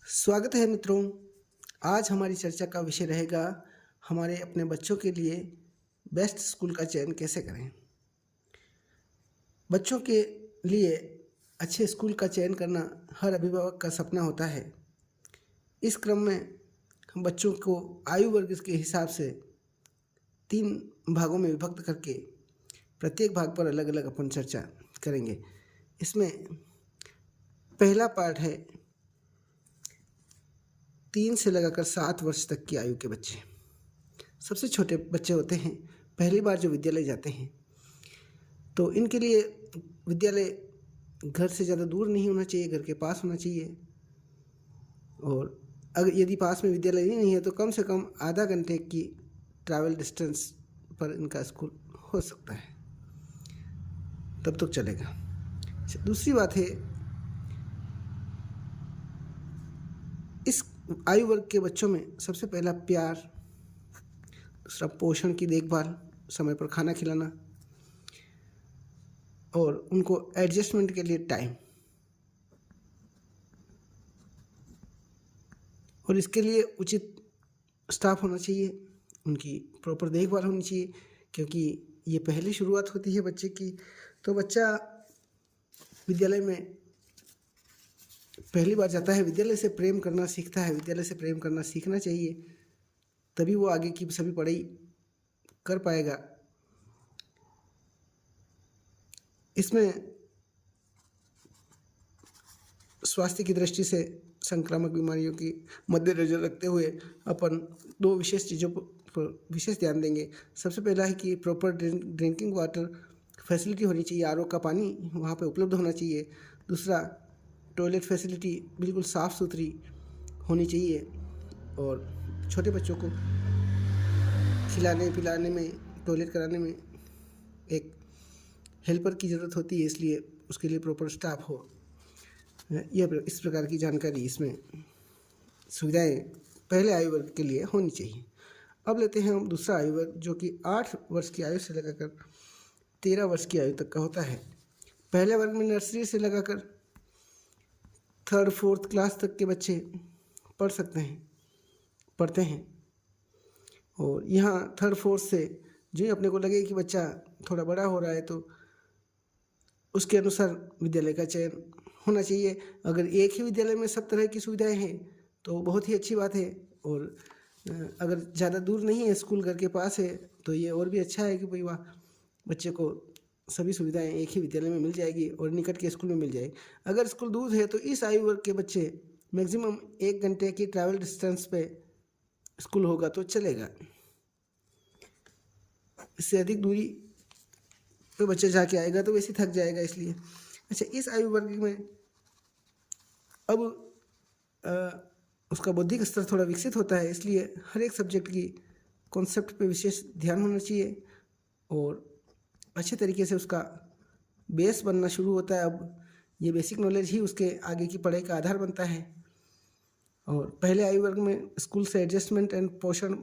स्वागत है मित्रों। आज हमारी चर्चा का विषय रहेगा हमारे अपने बच्चों के लिए बेस्ट स्कूल का चयन कैसे करें। बच्चों के लिए अच्छे स्कूल का चयन करना हर अभिभावक का सपना होता है। इस क्रम में हम बच्चों को आयु वर्ग के हिसाब से 3 भागों में विभक्त करके प्रत्येक भाग पर अलग अलग अपन चर्चा करेंगे। इसमें पहला पार्ट है 3 से लगाकर 7 वर्ष तक की आयु के बच्चे। सबसे छोटे बच्चे होते हैं, पहली बार जो विद्यालय जाते हैं, तो इनके लिए विद्यालय घर से ज़्यादा दूर नहीं होना चाहिए, घर के पास होना चाहिए। और अगर यदि पास में विद्यालय नहीं है तो कम से कम आधा घंटे की ट्रैवल डिस्टेंस पर इनका स्कूल हो सकता है, तब तक चलेगा। दूसरी बात है, इस आयु वर्ग के बच्चों में सबसे पहला प्यार, दूसरा पोषण की देखभाल, समय पर खाना खिलाना और उनको एडजस्टमेंट के लिए टाइम, और इसके लिए उचित स्टाफ होना चाहिए, उनकी प्रॉपर देखभाल होनी चाहिए, क्योंकि ये पहली शुरुआत होती है बच्चे की। तो बच्चा विद्यालय में पहली बार जाता है, विद्यालय से प्रेम करना सीखता है, विद्यालय से प्रेम करना सीखना चाहिए, तभी वो आगे की सभी पढ़ाई कर पाएगा। इसमें स्वास्थ्य की दृष्टि से संक्रामक बीमारियों की मद्देनजर रखते हुए अपन 2 विशेष चीज़ों पर विशेष ध्यान देंगे। सबसे पहला है कि प्रॉपर ड्रिंकिंग वाटर फैसिलिटी होनी चाहिए, आरओ का पानी वहाँ पे उपलब्ध होना चाहिए। दूसरा, टॉयलेट फैसिलिटी बिल्कुल साफ़ सुथरी होनी चाहिए। और छोटे बच्चों को खिलाने पिलाने में, टॉयलेट कराने में एक हेल्पर की ज़रूरत होती है, इसलिए उसके लिए प्रॉपर स्टाफ हो। यह इस प्रकार की जानकारी, इसमें सुविधाएं पहले आयु वर्ग के लिए होनी चाहिए। अब लेते हैं हम दूसरा आयु वर्ग, जो कि 8 वर्ष की आयु से लगाकर 13 वर्ष की आयु तक का होता है। पहले वर्ग में नर्सरी से लगाकर 3rd 4th क्लास तक के बच्चे पढ़ते हैं। और यहाँ 3rd 4th से जो ही अपने को लगे कि बच्चा थोड़ा बड़ा हो रहा है तो उसके अनुसार विद्यालय का चयन होना चाहिए। अगर एक ही विद्यालय में सब तरह की सुविधाएं हैं तो बहुत ही अच्छी बात है, और अगर ज़्यादा दूर नहीं है, स्कूल घर के पास है, तो ये और भी अच्छा है कि भाई वाह, बच्चे को सभी सुविधाएं एक ही विद्यालय में मिल जाएगी और निकट के स्कूल में मिल जाएगी। अगर स्कूल दूर है तो इस आयु वर्ग के बच्चे मैक्सिमम 1 घंटे की ट्रैवल डिस्टेंस पे स्कूल होगा तो चलेगा। इससे अधिक दूरी पे बच्चा जाके आएगा तो वैसे थक जाएगा, इसलिए। अच्छा, इस आयु वर्ग में अब उसका बौद्धिक स्तर थोड़ा विकसित होता है, इसलिए हर एक सब्जेक्ट की कॉन्सेप्ट पे विशेष ध्यान होना चाहिए और अच्छे तरीके से उसका बेस बनना शुरू होता है। अब ये बेसिक नॉलेज ही उसके आगे की पढ़ाई का आधार बनता है। और पहले आयु वर्ग में स्कूल से एडजस्टमेंट एंड पोषण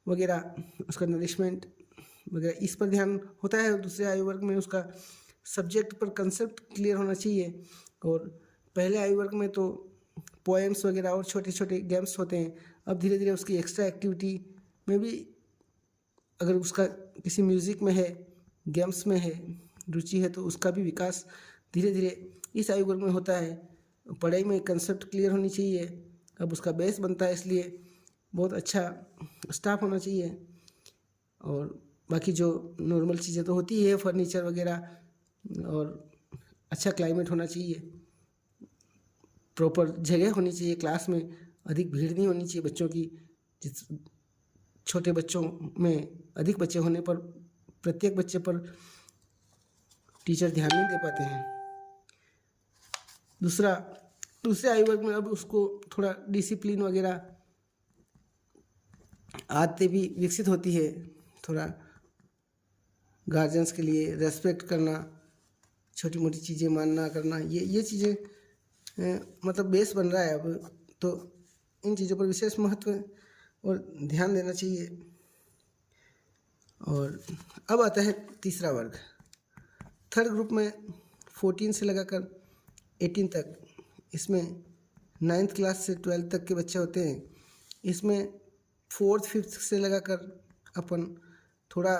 वगैरह, उसका नरिशमेंट वगैरह, इस पर ध्यान होता है। दूसरे आयु वर्ग में उसका सब्जेक्ट पर कंसेप्ट क्लियर होना चाहिए। और पहले आयु वर्ग में तो पोएम्स वगैरह और छोटे छोटे गेम्स होते हैं। अब धीरे धीरे उसकी एक्स्ट्रा एक्टिविटी में भी, अगर उसका किसी म्यूज़िक में है, गेम्स में है रुचि है, तो उसका भी विकास धीरे धीरे इस आयु वर्ग में होता है। पढ़ाई में कंसेप्ट क्लियर होनी चाहिए, अब उसका बेस बनता है, इसलिए बहुत अच्छा स्टाफ होना चाहिए। और बाकी जो नॉर्मल चीज़ें तो होती है, फर्नीचर वगैरह, और अच्छा क्लाइमेट होना चाहिए, प्रॉपर जगह होनी चाहिए, क्लास में अधिक भीड़ नहीं होनी चाहिए बच्चों की। जिस छोटे बच्चों में अधिक बच्चे होने पर प्रत्येक बच्चे पर टीचर ध्यान नहीं दे पाते हैं। दूसरे आयु वर्ग में अब उसको थोड़ा डिसिप्लिन वगैरह आदतें भी विकसित होती है, थोड़ा गार्जियंस के लिए रेस्पेक्ट करना, छोटी मोटी चीज़ें मानना करना, ये चीज़ें मतलब बेस बन रहा है अब, तो इन चीज़ों पर विशेष महत्व और ध्यान देना चाहिए। और अब आता है तीसरा वर्ग, 3rd ग्रुप में 14 से लगाकर 18 तक। इसमें 9th क्लास से 12th तक के बच्चे होते हैं, इसमें 4th 5th से लगाकर अपन थोड़ा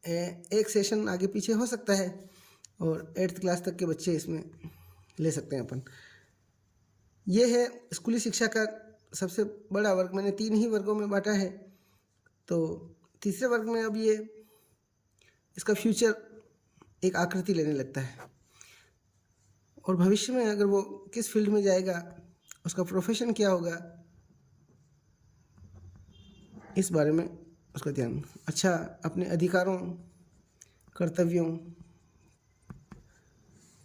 एक सेशन आगे पीछे हो सकता है, और 8th क्लास तक के बच्चे इसमें ले सकते हैं अपन। ये है स्कूली शिक्षा का सबसे बड़ा वर्ग। मैंने 3 ही वर्गों में बांटा है। तो तीसरे वर्ग में अब ये इसका फ्यूचर एक आकृति लेने लगता है, और भविष्य में अगर वो किस फील्ड में जाएगा, उसका प्रोफेशन क्या होगा, इस बारे में उसका ध्यान। अच्छा, अपने अधिकारों कर्तव्यों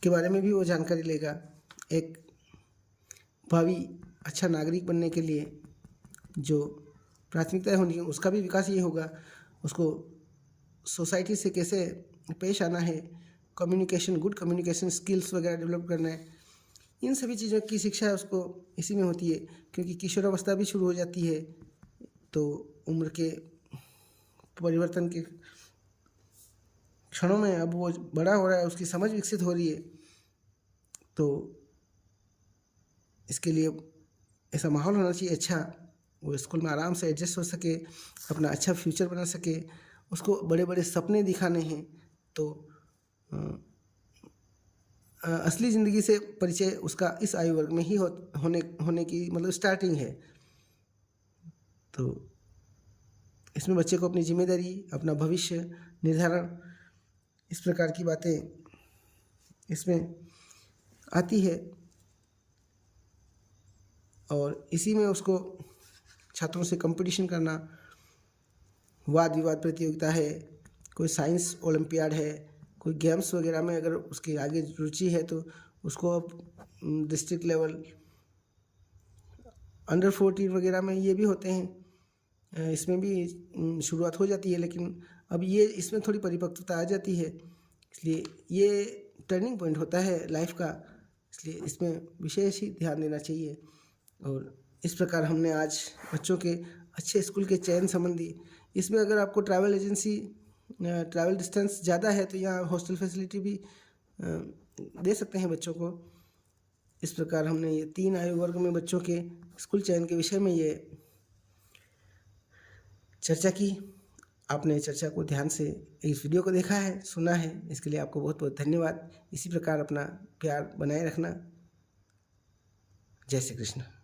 के बारे में भी वो जानकारी लेगा। एक भावी अच्छा नागरिक बनने के लिए जो प्राथमिकताएं होनी है, उसका भी विकास ये होगा। उसको सोसाइटी से कैसे पेश आना है, कम्युनिकेशन, गुड कम्युनिकेशन स्किल्स वगैरह डेवलप करना है, इन सभी चीज़ों की शिक्षा उसको इसी में होती है। क्योंकि किशोरावस्था भी शुरू हो जाती है, तो उम्र के परिवर्तन के क्षणों में अब वो बड़ा हो रहा है, उसकी समझ विकसित हो रही है। तो इसके लिए ऐसा माहौल होना चाहिए अच्छा, वो स्कूल में आराम से एडजस्ट हो सके, अपना अच्छा फ्यूचर बना सके। उसको बड़े बड़े सपने दिखाने हैं, तो असली ज़िंदगी से परिचय उसका इस आयु वर्ग में ही होने की मतलब स्टार्टिंग है। तो इसमें बच्चे को अपनी जिम्मेदारी, अपना भविष्य निर्धारण, इस प्रकार की बातें इसमें आती है, और इसी में उसको छात्रों से कंपटीशन करना, वाद विवाद प्रतियोगिता है, कोई साइंस ओलंपियाड है, कोई गेम्स वगैरह में अगर उसकी आगे रुचि है तो उसको अब डिस्ट्रिक्ट लेवल, अंडर 14 वगैरह में ये भी होते हैं, इसमें भी शुरुआत हो जाती है। लेकिन अब ये इसमें थोड़ी परिपक्वता आ जाती है, इसलिए ये टर्निंग पॉइंट होता है लाइफ का, इसलिए इसमें विशेष ही ध्यान देना चाहिए। और इस प्रकार हमने आज बच्चों के अच्छे स्कूल के चयन संबंधी, इसमें अगर आपको ट्रैवल एजेंसी, ट्रैवल डिस्टेंस ज़्यादा है तो यहाँ हॉस्टल फैसिलिटी भी दे सकते हैं बच्चों को। इस प्रकार हमने ये 3 आयु वर्ग में बच्चों के स्कूल चयन के विषय में ये चर्चा की। आपने चर्चा को ध्यान से इस वीडियो को देखा है, सुना है, इसके लिए आपको बहुत बहुत धन्यवाद। इसी प्रकार अपना प्यार बनाए रखना। जय श्री कृष्ण।